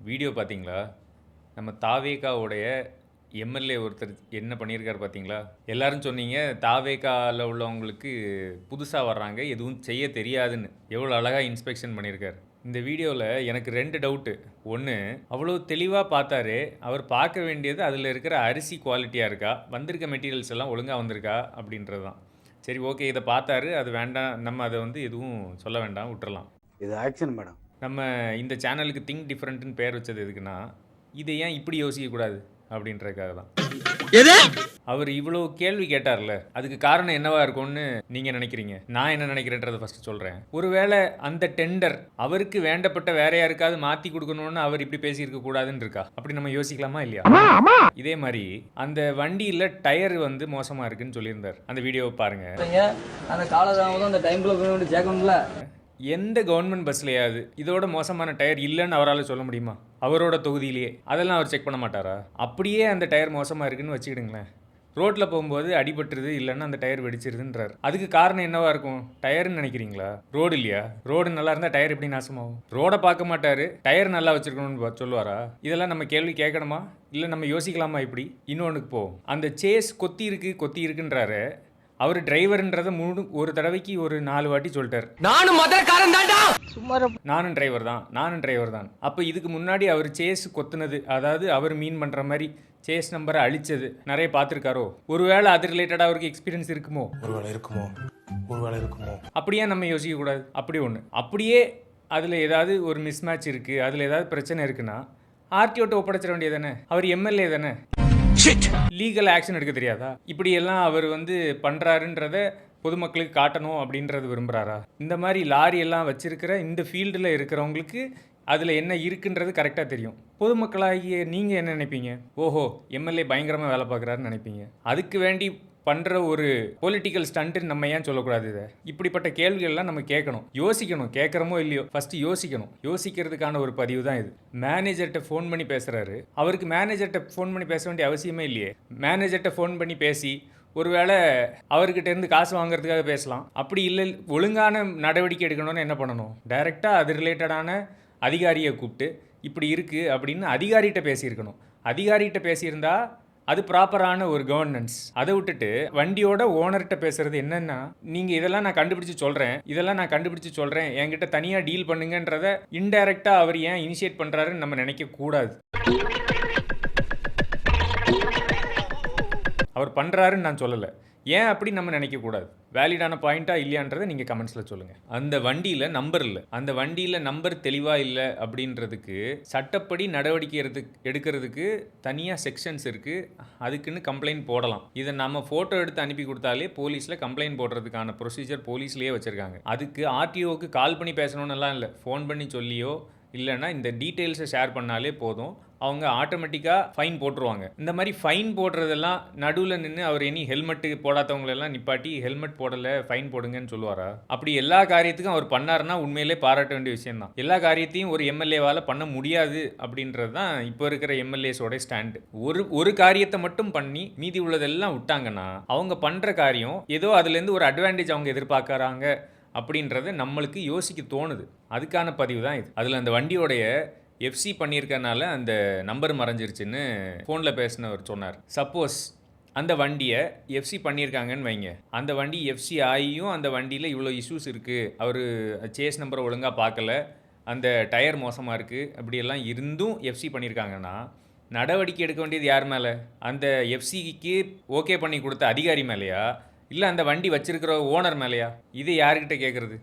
Video பார்த்தீங்களா? நம்ம தாவேகாவுடைய MLA ஒருத்தர் என்ன பண்ணியிருக்காரு பார்த்தீங்களா? எல்லாரும் சொன்னீங்க தாவேகால உள்ளவங்களுக்கு புதுசா வர்றாங்க, எதுவும் செய்ய தெரியாதுன்னு. எவ்வளோ அழகா இன்ஸ்பெக்ஷன் பண்ணியிருக்காரு. இந்த வீடியோவில் எனக்கு 2 டவுட்டு. ஒன்று, அவ்வளோ தெளிவாக பார்த்தாரு. அவர் பார்க்க வேண்டியது அதில் இருக்கிற அரிசி குவாலிட்டியாக இருக்கா, வந்திருக்க மெட்டீரியல்ஸ் எல்லாம் ஒழுங்காக வந்திருக்கா அப்படின்றது தான். சரி, ஓகே, இதை பார்த்தாரு, அது வேண்டாம், நம்ம அதை எதுவும் சொல்ல வேண்டாம், விட்டுறலாம். இது ஆக்ஷன் மேடம். நம்ம இந்த சேனலுக்கு திங்க் டிஃப்ரெண்ட்னு பேர் வச்சது எதுக்குன்னா, இதை ஏன் இப்படி யோசிக்கக்கூடாது அப்படின்றதுக்காக தான். அவர் இவ்வளோ கேள்வி கேட்டார்ல, அதுக்கு காரணம் என்னவா இருக்கும்னு நீங்க நினைக்கிறீங்க? நான் என்ன நினைக்கிறேன்றதை ஃபர்ஸ்ட் சொல்றேன். ஒருவேளை அந்த டெண்டர் அவருக்கு வேண்டப்பட்ட வேற யாருக்காவது மாத்தி கொடுக்கணும்னு அவர் இப்படி பேசியிருக்க கூடாதுன்னு இருக்கா? அப்படி நம்ம யோசிக்கலாமா இல்லையா? இதே மாதிரி அந்த வண்டியில டயர் மோசமா இருக்குன்னு சொல்லியிருந்தார். அந்த வீடியோவை பாருங்க. அந்த காலதாமதம் அந்த டைம்ல ஜேக்கணும்ல. எந்த கவர்மெண்ட் பஸ்லையாவது இதோட மோசமான டயர் இல்லைன்னு அவரால் சொல்ல முடியுமா? அவரோட தொகுதியிலேயே அதெல்லாம் அவர் செக் பண்ண மாட்டாரா? அப்படியே அந்த டயர் மோசமாக இருக்குன்னு வச்சுக்கிடுங்களேன், ரோட்டில் போகும்போது அடிபட்டுருது, இல்லைன்னா அந்த டயர் வெடிச்சிருதுன்றார். அதுக்கு காரணம் என்னவா இருக்கும்? டயர்னு நினைக்கிறீங்களா? ரோடு இல்லையா? ரோடு நல்லா இருந்தால் டயர் எப்படி நாசமாகும்? ரோடை பார்க்க மாட்டாரு, டயர் நல்லா வச்சிருக்கணும்னு சொல்லுவாரா? இதெல்லாம் நம்ம கேள்வி கேட்கணுமா? இல்லை நம்ம யோசிக்கலாமா? இப்படி இன்னொன்றுக்கு போவோம். அந்த சேஸ் கொத்தி இருக்குன்றாரு. அவர் டிரைவர்ன்றதை ஒரு தடவைக்கு ஒரு 4 வாட்டி சொல்லிட்டார். நானும் டிரைவர் தான். அப்போ இதுக்கு முன்னாடி அவர் சேஸ் கொத்துனது, அதாவது அவர் மீன் பண்ணுற மாதிரி சேஸ் நம்பரை அழிச்சது நிறைய பார்த்துருக்காரோ? ஒருவேளை அது ரிலேட்டடாக அவருக்கு எக்ஸ்பீரியன்ஸ் இருக்குமோ? அப்படியே நம்ம யோசிக்கக்கூடாது. அப்படி ஒன்று, அப்படியே அதில் ஏதாவது ஒரு மிஸ்மேட்ச் இருக்குது, அதில் ஏதாவது பிரச்சனை இருக்குன்னா ஆர்டிஓட்ட ஒப்படைச்சிட வேண்டியது தானே? அவர் எம்எல்ஏ தானே, லீகல் ஆக்ஷன் எடுக்க தெரியாதா? இப்படி எல்லாம் அவர் பண்றாருன்றத பொதுமக்களுக்கு காட்டணும் அப்படின்றது விரும்புகிறாரா? இந்த மாதிரி லாரி எல்லாம் வச்சிருக்கிற இந்த ஃபீல்டில் இருக்கிறவங்களுக்கு அதில் என்ன இருக்குன்றது கரெக்டாக தெரியும். பொதுமக்களாகிய நீங்கள் என்ன நினைப்பீங்க? ஓஹோ, எம்எல்ஏ பயங்கரமாக வேலை பார்க்குறாருன்னு நினைப்பீங்க. அதுக்கு வேண்டி பண்ணுற ஒரு பொலிட்டிக்கல் ஸ்டண்ட்டுன்னு நம்ம ஏன் சொல்லக்கூடாது? இதை இப்படிப்பட்ட கேள்விகள்லாம் நம்ம கேட்கணும், யோசிக்கணும். கேட்குறமோ இல்லையோ, ஃபஸ்ட்டு யோசிக்கணும். யோசிக்கிறதுக்கான ஒரு பதிவு தான் இது. மேனேஜர்கிட்ட ஃபோன் பண்ணி பேசுகிறாரு. அவருக்கு மேனேஜர்கிட்ட ஃபோன் பண்ணி பேச வேண்டிய அவசியமே இல்லையே. மேனேஜர்கிட்ட ஃபோன் பண்ணி பேசி ஒருவேளை அவர்கிட்ட இருந்து காசு வாங்குறதுக்காக பேசலாம். அப்படி இல்லை, ஒழுங்கான நடவடிக்கை எடுக்கணும்னு என்ன பண்ணணும்? டைரெக்டாக அது ரிலேட்டடான அதிகாரியை கூப்பிட்டு இப்படி இருக்குது அப்படின்னு அதிகாரிகிட்ட பேசியிருக்கணும். அதிகாரிகிட்ட பேசியிருந்தா அது ப்ராப்பரான ஒரு கவர்னன்ஸ். அதை விட்டுட்டு வண்டியோட ஓனர்கிட்ட பேசுறது என்னன்னா, நீங்கள் இதெல்லாம் நான் கண்டுபிடிச்சு சொல்கிறேன், என்கிட்ட தனியாக டீல் பண்ணுங்கன்றத இன்டைரக்டாக அவர் ஏன் இனிஷியேட் பண்ணுறாருன்னு நம்ம நினைக்கக்கூடாது. அவர் பண்ணுறாருன்னு நான் சொல்லலை, ஏன் அப்படி நம்ம நினைக்கக்கூடாது? வேலிடான பாயிண்ட்டாக இல்லையான்றதை நீங்கள் கமெண்ட்ஸில் சொல்லுங்கள். அந்த வண்டியில் நம்பர் இல்லை, அந்த வண்டியில் நம்பர் தெளிவாக இல்லை அப்படின்றதுக்கு சட்டப்படி நடவடிக்கை எடுக்கிறதுக்கு தனியாக செக்ஷன்ஸ் இருக்குது. அதுக்குன்னு கம்ப்ளைண்ட் போடலாம். இதை நம்ம ஃபோட்டோ எடுத்து அனுப்பி கொடுத்தாலே போலீஸில் கம்ப்ளைண்ட் போடுறதுக்கான ப்ரொசீஜர் போலீஸ்லேயே வச்சுருக்காங்க. அதுக்கு ஆர்டிஓவுக்கு கால் பண்ணி பேசணுன்னெல்லாம் இல்லை, ஃபோன் பண்ணி சொல்லியோ இல்லைன்னா இந்த டீட்டெயில்ஸை ஷேர் பண்ணாலே போதும், அவங்க ஆட்டோமேட்டிக்காக ஃபைன் போட்டுருவாங்க. இந்த மாதிரி ஃபைன் போடுறதெல்லாம் நடுவில் நின்று அவர் ஹெல்மெட்டு போடாதவங்களெல்லாம் நிப்பாட்டி ஹெல்மெட் போடலை ஃபைன் போடுங்கன்னு சொல்லுவாரா? அப்படி எல்லா காரியத்துக்கும் அவர் பண்ணாருன்னா உண்மையிலே பாராட்ட வேண்டிய விஷயம் தான். எல்லா காரியத்தையும் ஒரு எம்எல்ஏவால் பண்ண முடியாது அப்படின்றது தான் இப்போ இருக்கிற எம்எல்ஏஸோட ஸ்டாண்டு. ஒரு காரியத்தை மட்டும் பண்ணி மீதி உள்ளதெல்லாம் விட்டாங்கன்னா அவங்க பண்ணுற காரியம் ஏதோ அதுலேருந்து ஒரு அட்வான்டேஜ் அவங்க எதிர்பார்க்குறாங்க அப்படின்றத நம்மளுக்கு யோசிக்க தோணுது. அதுக்கான பதிவு தான் இது. அதில் அந்த வண்டியோடைய எஃப்சி பண்ணியிருக்கனால அந்த நம்பர் மறைஞ்சிருச்சுன்னு ஃபோனில் பேசினவர் சொன்னார். சப்போஸ் அந்த வண்டியை எஃப்சி பண்ணியிருக்காங்கன்னு வைங்க, அந்த வண்டி எஃப்சி ஆகியும் அந்த வண்டியில் இவ்வளோ இஷ்யூஸ் இருக்குது, அவர் சேஸ் நம்பரை ஒழுங்காக பார்க்கல, அந்த டயர் மோசமாக இருக்குது, அப்படியெல்லாம் இருந்தும் எஃப்சி பண்ணியிருக்காங்கன்னா நடவடிக்கை எடுக்க வேண்டியது யார் மேலே? அந்த எஃப்சிக்கு ஓகே பண்ணி கொடுத்த அதிகாரி மேலேயா, இல்லை அந்த வண்டி வச்சிருக்கிற ஓனர் மேலேயா? இது யாருக்கிட்ட கேட்குறது?